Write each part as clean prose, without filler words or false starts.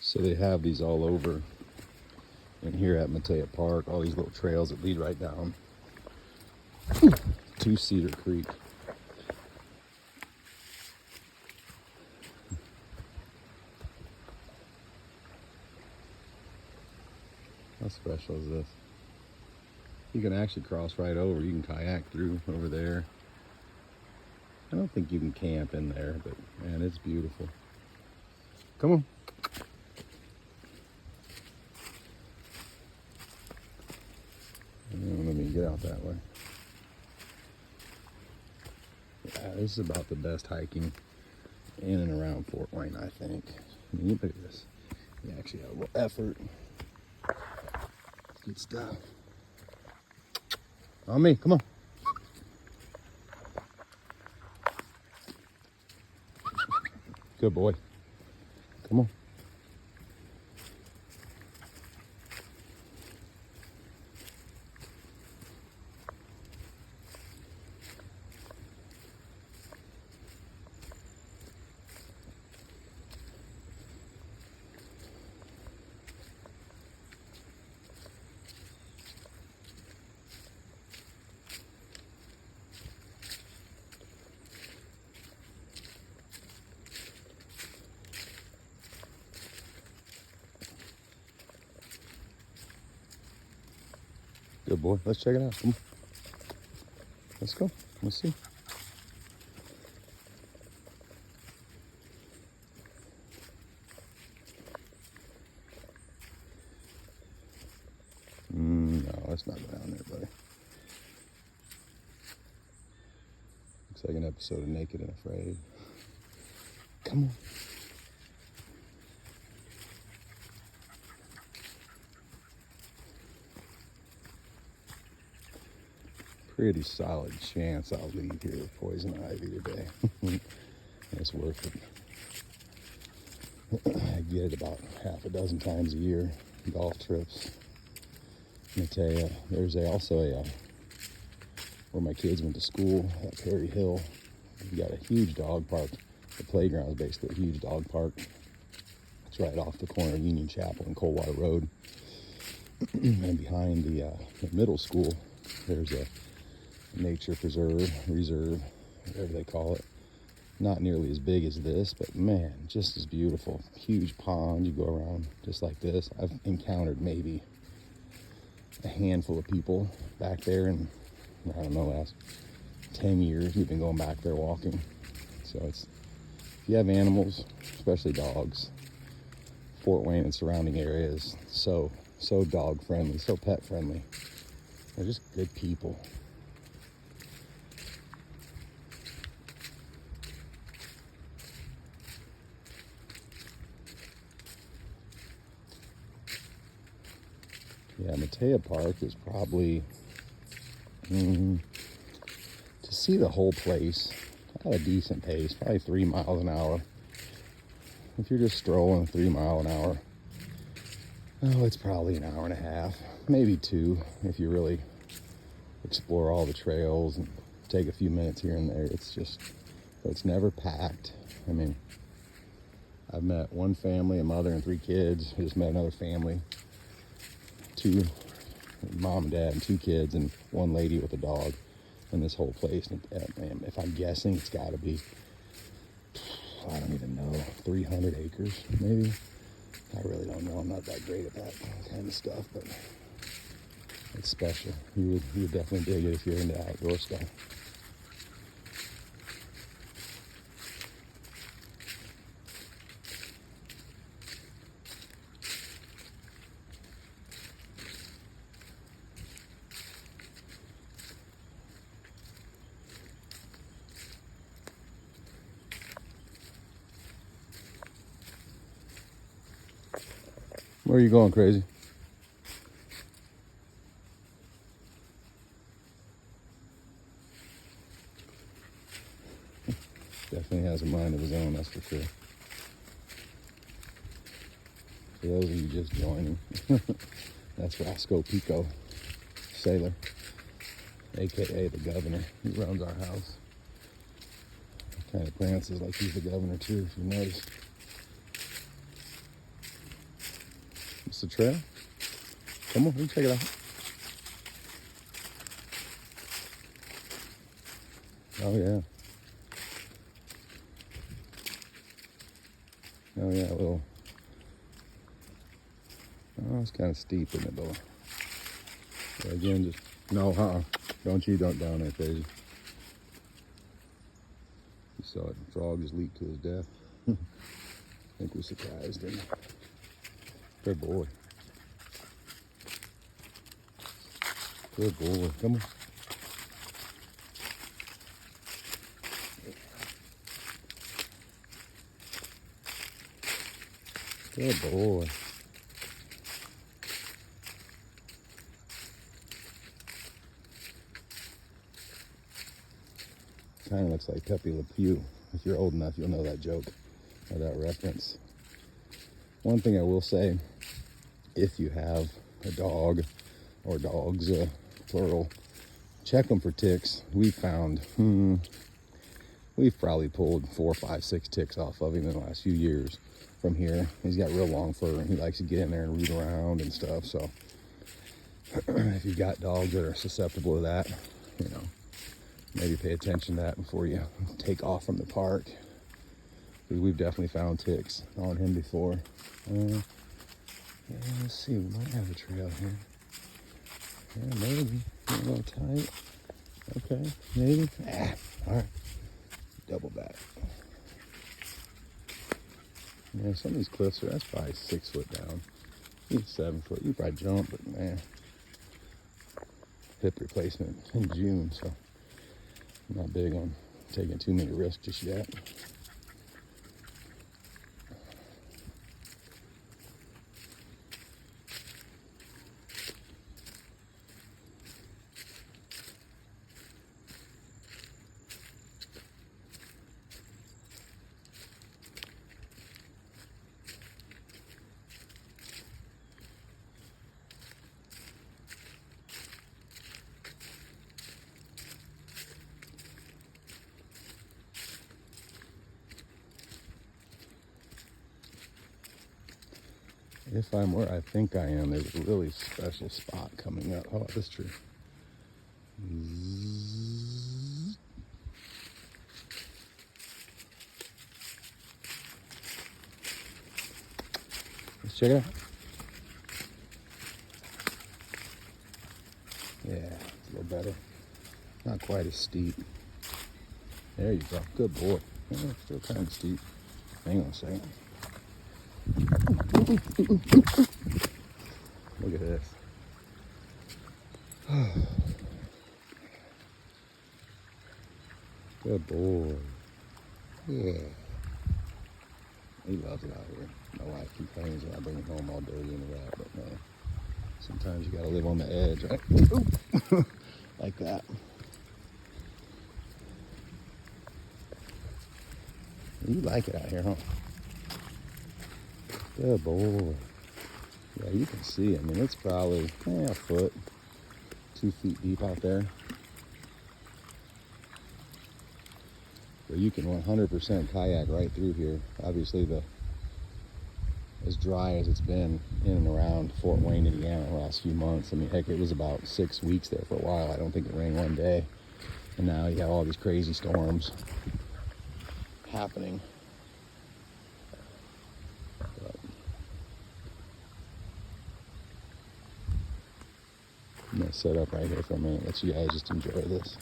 So they have these all over. And here at Matea Park, all these little trails that lead right down to Cedar Creek. How special is this? You can actually cross right over. You can kayak through over there. I don't think you can camp in there, but man, it's beautiful. Come on. Let me get out that way. Yeah, this is about the best hiking in and around Fort Wayne, I think. I mean, look at this. You actually have a little effort. Good stuff. On me, come on. Good boy. Come on. Good boy. Let's check it out. Come on. Let's go. Let's see. No, let's not go down there, buddy. Looks like an episode of Naked and Afraid. Come on. Pretty solid chance I'll leave here with poison ivy today. It's worth it. I get it about half a dozen times a year. Golf trips. Matea. There's also a where my kids went to school at Perry Hill. We got a huge dog park. The playground is basically a huge dog park. It's right off the corner of Union Chapel and Coldwater Road. And behind the middle school, there's a nature preserve, reserve, whatever they call it. Not nearly as big as this, but man, just as beautiful. Huge pond, you go around just like this. I've encountered maybe a handful of people back there in, I don't know, last 10 years we've been going back there walking. So it's, if you have animals, especially dogs, Fort Wayne and surrounding areas, so dog friendly, so pet friendly. They're just good people. Yeah, Matea Park is probably, to see the whole place at a decent pace, probably 3 miles an hour. If you're just strolling 3 mile an hour, oh, it's probably an hour and a half, maybe 2, if you really explore all the trails and take a few minutes here and there. It's just, it's never packed. I mean, I've met one family, a mother and 3 kids. I just met another family. 2, mom and dad and 2 kids and 1 lady with a dog in this whole place. And if I'm guessing, it's got to be, I don't even know, 300 acres maybe. I really don't know. I'm not that great at that kind of stuff, but it's special. You would definitely dig it if you're into outdoor stuff. Where are you going, crazy? Definitely has a mind of his own, that's for sure. For those of you just joining, that's Roscoe Pico, sailor, aka the governor. He runs our house. Kind of prances like he's the governor too, if you notice. It's the trail. Come on, we can check it out. Oh yeah. Oh yeah, a little. Oh, it's kind of steep, isn't it, though? But again, just no, don't you dunk down there, crazy. You saw it. The frog just leaped to his death. I think we surprised him. Good boy. Good boy. Come on. Good boy. Kind of looks like Pepe Le Pew. If you're old enough, you'll know that joke or that reference. One thing I will say, if you have a dog or dogs, plural, check them for ticks. We've probably pulled 4, 5, 6 ticks off of him in the last few years from here. He's got real long fur and he likes to get in there and root around and stuff. So if you've got dogs that are susceptible to that, you know, maybe pay attention to that before you take off from the park. Because we've definitely found ticks on him before. Yeah, let's see, we might have a trail here. Yeah, maybe. A little tight. Okay, maybe. All right. Double back. Yeah, some of these cliffs that's probably 6 foot down. Even 7 foot. You probably jump, but man, hip replacement in June, so I'm not big on taking too many risks just yet. If I'm where I think I am, there's a really special spot coming up. How about this tree? Let's check it out. Yeah, it's a little better. Not quite as steep. There you go. Good boy. Yeah, still kind of steep. Hang on a second. Look at this. Good boy. Yeah. He loves it out here. My wife complains when I bring him home all dirty and wet, but man, sometimes you gotta live on the edge, right? Like that. You like it out here, huh? Good boy. Yeah, you can see. I mean, it's probably a foot, 2 feet deep out there. But you can 100% kayak right through here. Obviously, as dry as it's been in and around Fort Wayne, Indiana, the last few months. I mean, heck, it was about 6 weeks there for a while. I don't think it rained one day. And now you have all these crazy storms happening. But I'm gonna set up right here for a minute. Let you guys just enjoy this.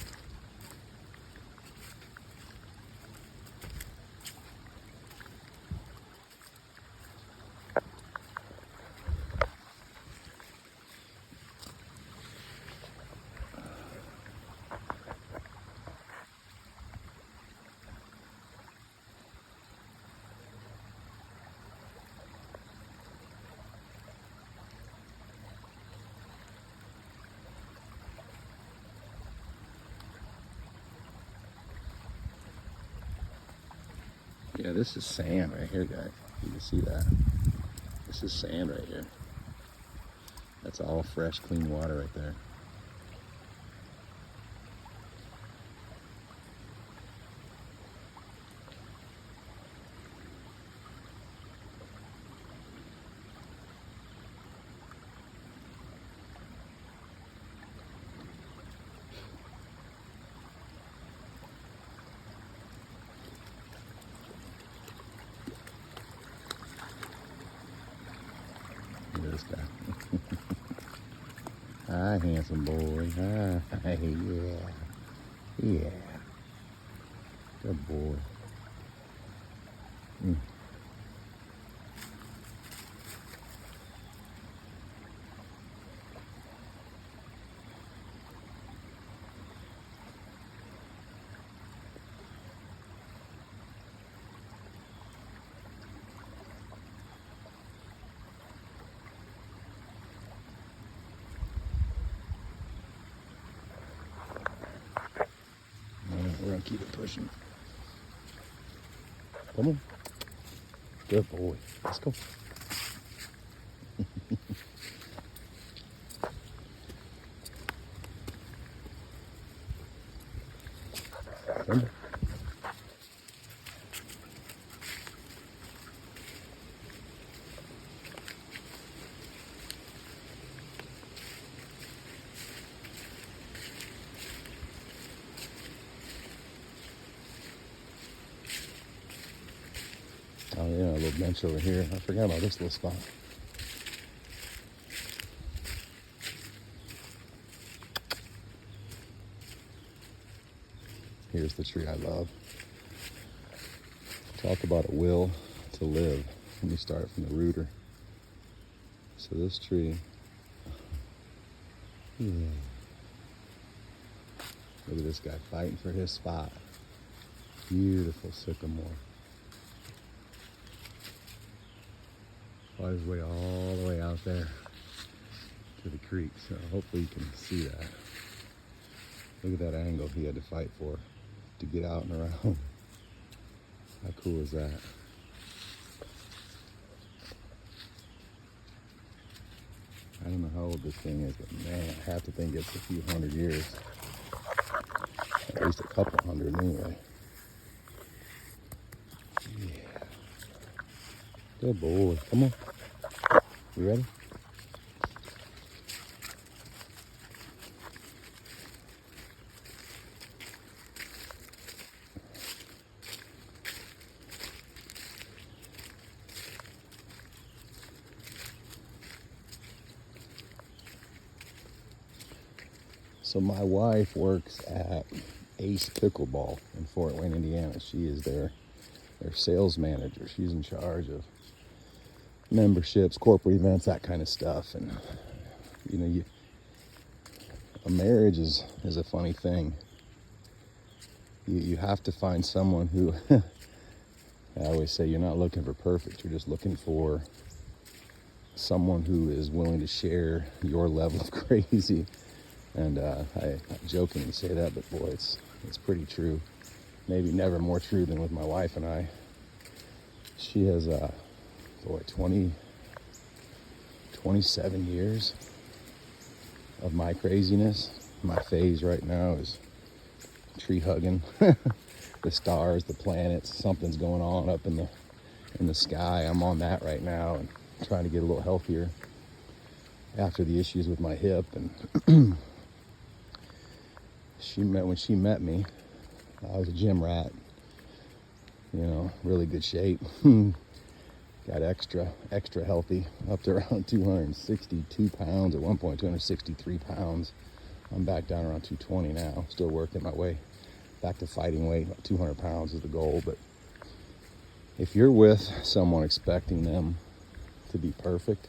Yeah, this is sand right here, guys. You can see that. This is sand right here. That's all fresh, clean water right there. this guy. Hi, handsome boy. Hi, yeah. Yeah. Good boy. Mm. We're gonna keep it pushing. Come on. Good boy. Let's go. Come on. Oh yeah, a little bench over here. I forgot about this little spot. Here's the tree I love. Talk about a will to live. Let me start from the rooter. So this tree, yeah. Look at this guy fighting for his spot. Beautiful sycamore. Fought his way all the way out there to the creek, so hopefully you can see that. Look at that angle he had to fight for to get out and around. How cool is that? I don't know how old this thing is, but man, I have to think it's a few hundred years. At least a couple hundred anyway. Yeah. Good boy. Come on. You ready? So my wife works at Ace Pickleball in Fort Wayne, Indiana. She is their sales manager. She's in charge of memberships, corporate events, that kind of stuff. And you know, a marriage is a funny thing. You have to find someone who I always say you're not looking for perfect. You're just looking for someone who is willing to share your level of crazy. And I jokingly say that, but boy, it's pretty true. Maybe never more true than with my wife and I. She has, 27 years of my craziness. My phase right now is tree hugging, the stars, the planets. Something's going on up in the sky. I'm on that right now and trying to get a little healthier after the issues with my hip. And when she met me, I was a gym rat, really good shape. Got extra healthy, up to around 262 pounds at one point, 263 pounds. I'm back down around 220 now, still working my way back to fighting weight. About 200 pounds is the goal. But if you're with someone expecting them to be perfect,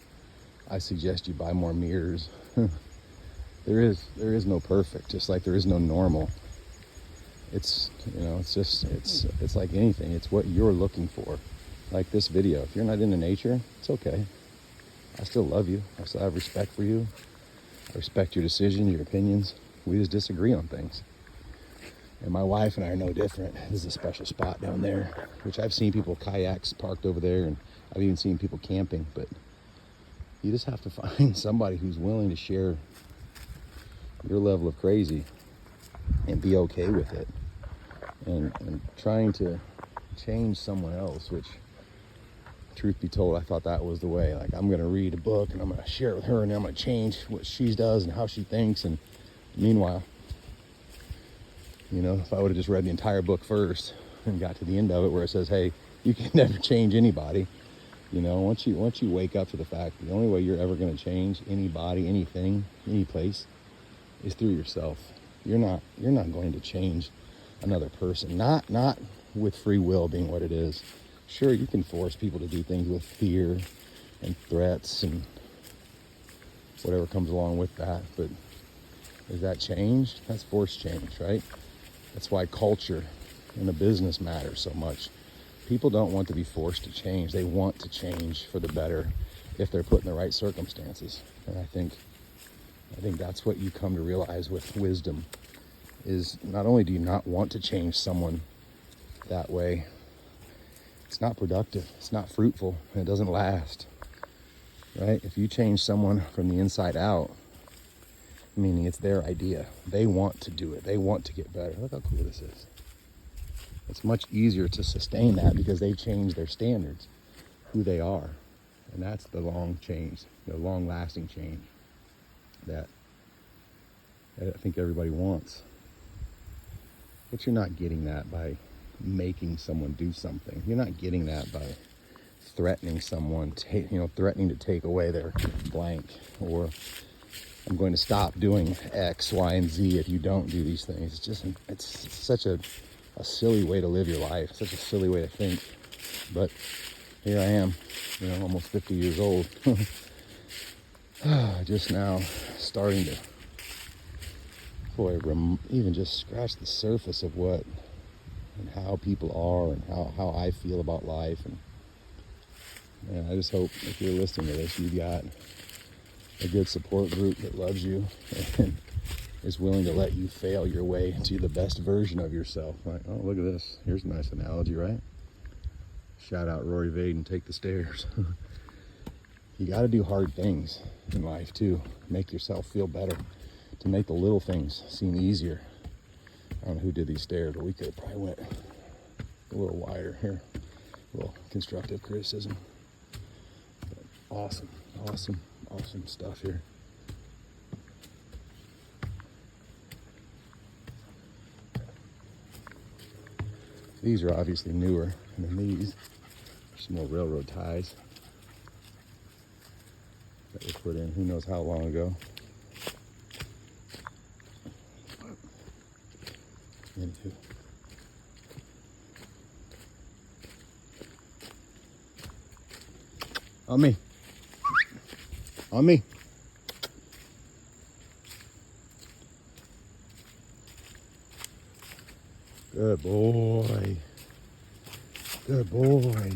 I suggest you buy more mirrors. There is no perfect, just like there is no normal. It's like anything. It's what you're looking for. Like this video, if you're not into nature, it's okay. I still love you. I still have respect for you. I respect your decision, your opinions. We just disagree on things. And my wife and I are no different. This is a special spot down there, which I've seen people kayaks parked over there, and I've even seen people camping. But you just have to find somebody who's willing to share your level of crazy and be okay with it. And trying to change someone else, which, truth be told, I thought that was the way. Like, I'm going to read a book and I'm going to share it with her and I'm going to change what she does and how she thinks. And meanwhile, if I would have just read the entire book first and got to the end of it where it says, hey, you can never change anybody, You know, once you wake up to the fact that the only way you're ever going to change anybody, anything, any place is through yourself. You're not going to change another person. Not with free will being what it is. Sure, you can force people to do things with fear and threats and whatever comes along with that, but is that change? That's forced change, right? That's why culture in a business matters so much. People don't want to be forced to change. They want to change for the better if they're put in the right circumstances. And I think that's what you come to realize with wisdom is not only do you not want to change someone that way, it's not productive, it's not fruitful, and it doesn't last, right? If you change someone from the inside out, meaning it's their idea, they want to do it, they want to get better. Look how cool this is. It's much easier to sustain that because they've changed their standards, who they are. And that's the long change, the long-lasting change that I think everybody wants. But you're not getting that by making someone do something. You're not getting that by threatening someone, threatening to take away their blank, or I'm going to stop doing X, Y, and Z if you don't do these things. It's such a silly way to live your life, such a silly way to think. But here I am, almost 50 years old, just now starting to, even just scratch the surface of what and how people are and how I feel about life. And I just hope if you're listening to this, you've got a good support group that loves you and is willing to let you fail your way to the best version of yourself. Like, oh, look at this. Here's a nice analogy, right? Shout out Rory Vaden, take the stairs. You got to do hard things in life too. Make yourself feel better, to make the little things seem easier. I don't know who did these stairs, but we could have probably went a little wider here. A little constructive criticism. But awesome stuff here. These are obviously newer than these. Some more railroad ties that were put in who knows how long ago. Anywho. On me. On me. Good boy. Good boy.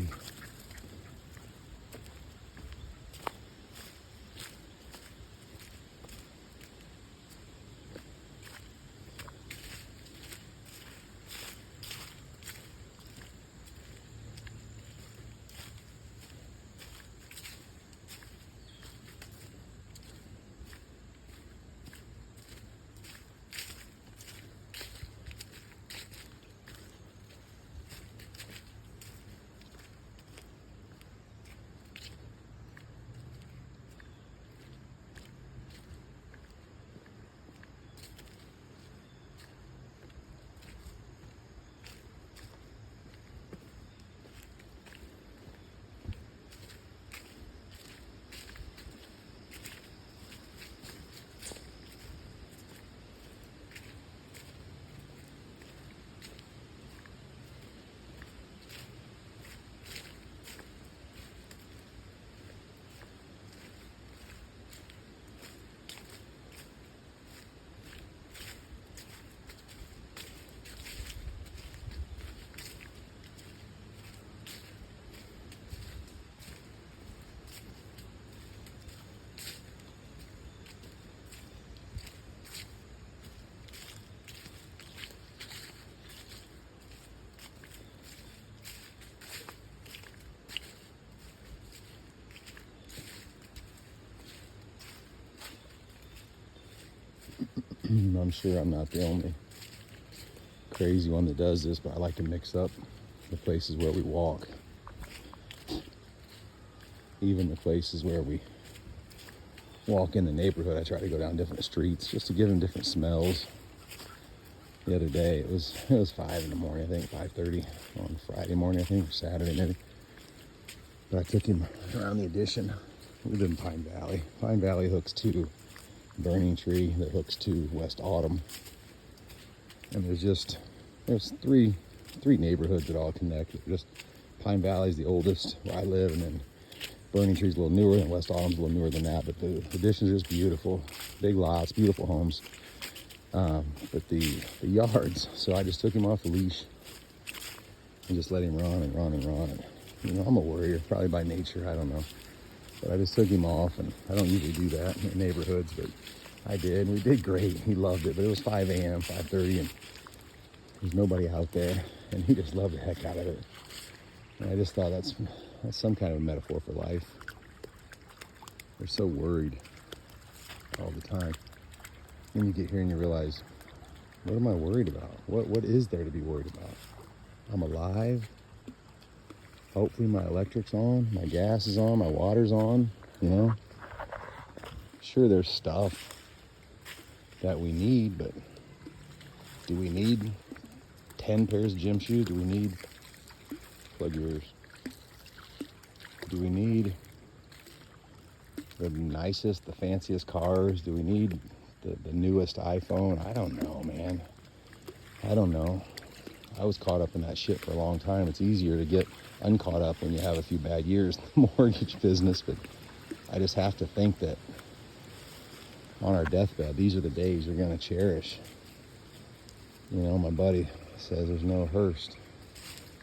I'm sure I'm not the only crazy one that does this, but I like to mix up the places where we walk. Even the places where we walk in the neighborhood, I try to go down different streets just to give them different smells. The other day, it was 5 in the morning, I think, 5:30 on Friday morning, I think, or Saturday maybe. But I took him around the addition. We live in Pine Valley. Pine Valley hooks to Burning Tree that hooks to West Autumn. And there's three neighborhoods that all connect. Just Pine Valley's the oldest where I live, and then Burning Tree's a little newer, and West Autumn's a little newer than that. But the additions are just beautiful. Big lots, beautiful homes. But the yards, so I just took him off the leash and just let him run and run and run. And, you know, I'm a worrier, probably by nature, I don't know. But I just took him off, and I don't usually do that in neighborhoods, but I did, and we did great. He loved it, but it was 5 a.m., 5:30, and there's nobody out there, and he just loved the heck out of it. And I just thought that's some kind of a metaphor for life. We're so worried all the time. Then you get here and you realize, what am I worried about? What is there to be worried about? I'm alive. Hopefully my electric's on, my gas is on, my water's on, you know. Sure, there's stuff that we need, but do we need 10 pairs of gym shoes? Do we need, plug your ears, do we need the nicest, the fanciest cars? Do we need the newest iPhone? I don't know, man. I don't know. I was caught up in that shit for a long time. It's easier to get uncaught up when you have a few bad years in the mortgage business, but I just have to think that on our deathbed, these are the days we're going to cherish. You know, my buddy says there's no hearse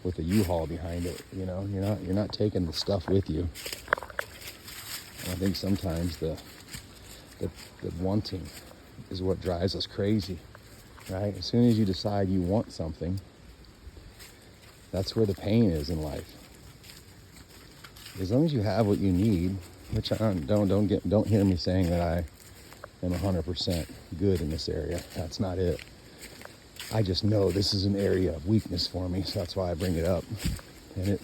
with a U-Haul behind it. You know, you're not taking the stuff with you. And I think sometimes the wanting is what drives us crazy, right? As soon as you decide you want something, that's where the pain is in life. As long as you have what you need, which I don't hear me saying that I am 100% good in this area. That's not it. I just know this is an area of weakness for me, so that's why I bring it up. And it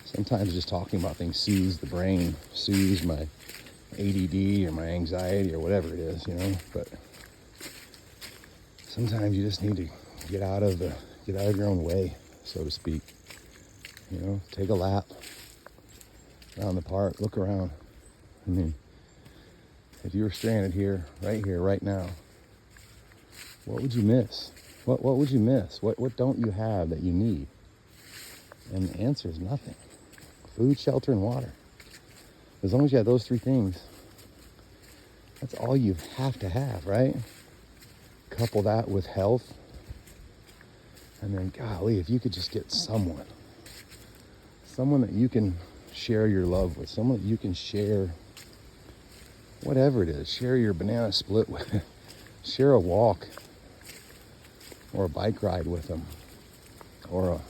sometimes just talking about things soothes the brain, soothes my ADD or my anxiety or whatever it is, you know. But sometimes you just need to get out of your own way, so to speak. You know, take a lap around the park, look around. I mean, if you were stranded here, right now, what would you miss? What would you miss? What don't you have that you need? And the answer is nothing. Food, shelter, and water. As long as you have those three things, that's all you have to have, right? Couple that with health, and then, golly, if you could just get someone that you can share your love with, someone that you can share whatever it is, share your banana split with, share a walk or a bike ride with them, or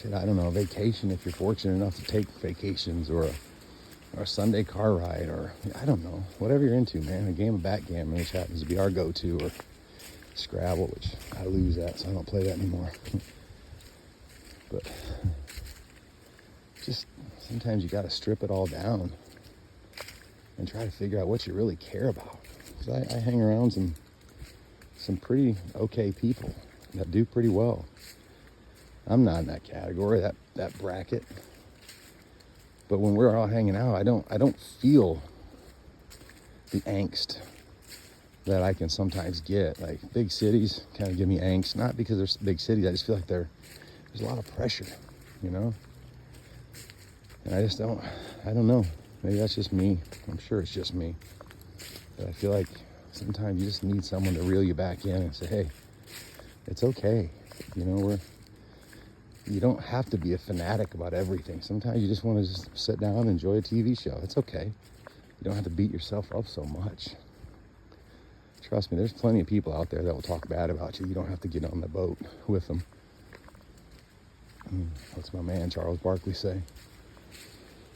a vacation if you're fortunate enough to take vacations, or a Sunday car ride, or I don't know, whatever you're into, man. A game of backgammon, which happens to be our go-to, or Scrabble, which I lose at, so I don't play that anymore. But just sometimes you got to strip it all down and try to figure out what you really care about. Because I hang around some pretty okay people that do pretty well. I'm not in that category, that bracket. But when we're all hanging out, I don't feel the angst that I can sometimes get. Like, big cities kind of give me angst, not because they're big cities. I just feel like there's a lot of pressure, you know? And I don't know. Maybe that's just me. I'm sure it's just me. But I feel like sometimes you just need someone to reel you back in and say, hey, it's okay. You know, you don't have to be a fanatic about everything. Sometimes you just want to just sit down and enjoy a TV show. It's okay. You don't have to beat yourself up so much. Trust me, there's plenty of people out there that will talk bad about you. You don't have to get on the boat with them. What's my man Charles Barkley say?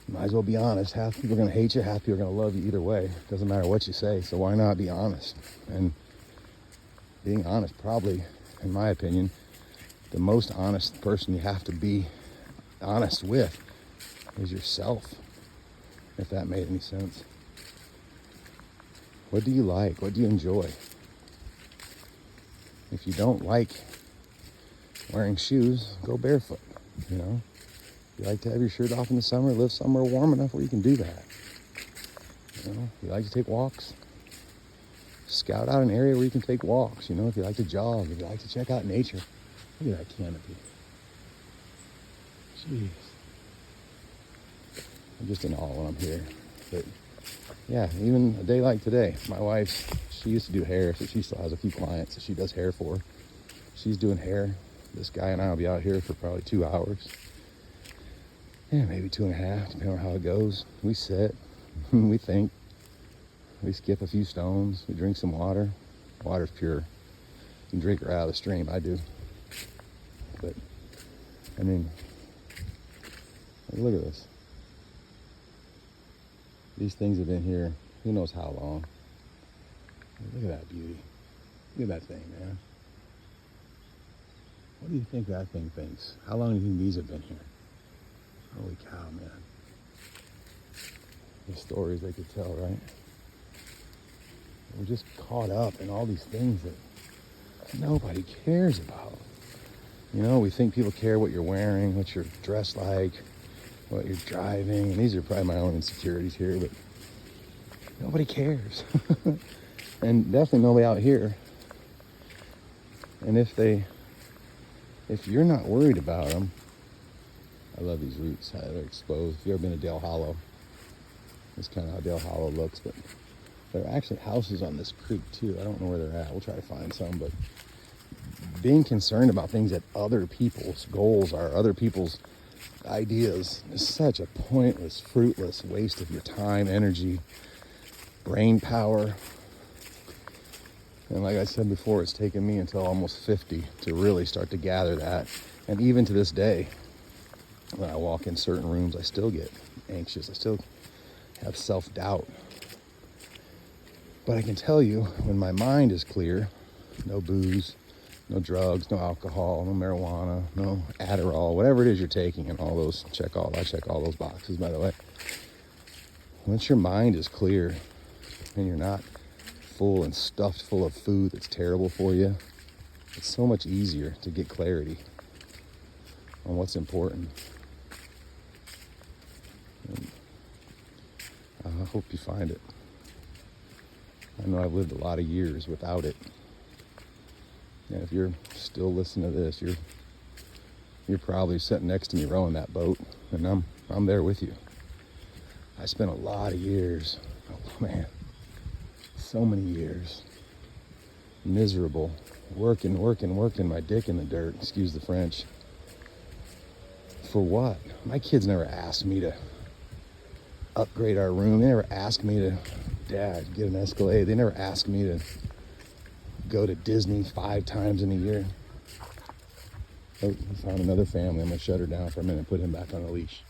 Might as well be honest. Half people are going to hate you, half people are going to love you either way. Doesn't matter what you say, so why not be honest? And being honest, probably, in my opinion, the most honest person you have to be honest with is yourself, if that made any sense. What do you like? What do you enjoy? If you don't like wearing shoes, go barefoot, you know? You like to have your shirt off in the summer, live somewhere warm enough where you can do that. You know, you like to take walks, scout out an area where you can take walks. You know, if you like to jog, if you like to check out nature. Look at that canopy. Jeez. I'm just in awe when I'm here. But yeah, even a day like today, my wife, she used to do hair, so she still has a few clients that she does hair for. She's doing hair. This guy and I will be out here for probably 2 hours. Yeah, maybe 2.5, depending on how it goes. We sit, we think, we skip a few stones, we drink some water. Water's pure. You can drink it right out of the stream, I do. But, I mean, look at this. These things have been here, who knows how long. Look at that beauty. Look at that thing, man. What do you think that thing thinks? How long do you think these have been here? Holy cow, man. The stories they could tell, right? We're just caught up in all these things that nobody cares about. You know, we think people care what you're wearing, what you're dressed like, what you're driving. And these are probably my own insecurities here, but nobody cares. And definitely nobody out here. And if you're not worried about them, I love these roots, how they're exposed. If you've ever been to Dale Hollow, that's kind of how Dale Hollow looks, but there are actually houses on this creek too. I don't know where they're at. We'll try to find some, but being concerned about things that other people's goals are, other people's ideas, is such a pointless, fruitless waste of your time, energy, brain power. And like I said before, it's taken me until almost 50 to really start to gather that. And even to this day, when I walk in certain rooms, I still get anxious. I still have self-doubt. But I can tell you, when my mind is clear, no booze, no drugs, no alcohol, no marijuana, no Adderall, whatever it is you're taking, and all those, I check all those boxes, by the way. Once your mind is clear and you're not full and stuffed full of food that's terrible for you, it's so much easier to get clarity on what's important. And I hope you find it. I know I've lived a lot of years without it. And if you're still listening to this, you're probably sitting next to me rowing that boat, and I'm there with you. I spent a lot of years, oh man, so many years, miserable, working my dick in the dirt, excuse the French. For what? My kids never asked me to upgrade our room. They never asked me to, Dad, get an Escalade. They never asked me to go to Disney 5 times in a year. Oh, I found another family. I'm going to shut her down for a minute and put him back on a leash.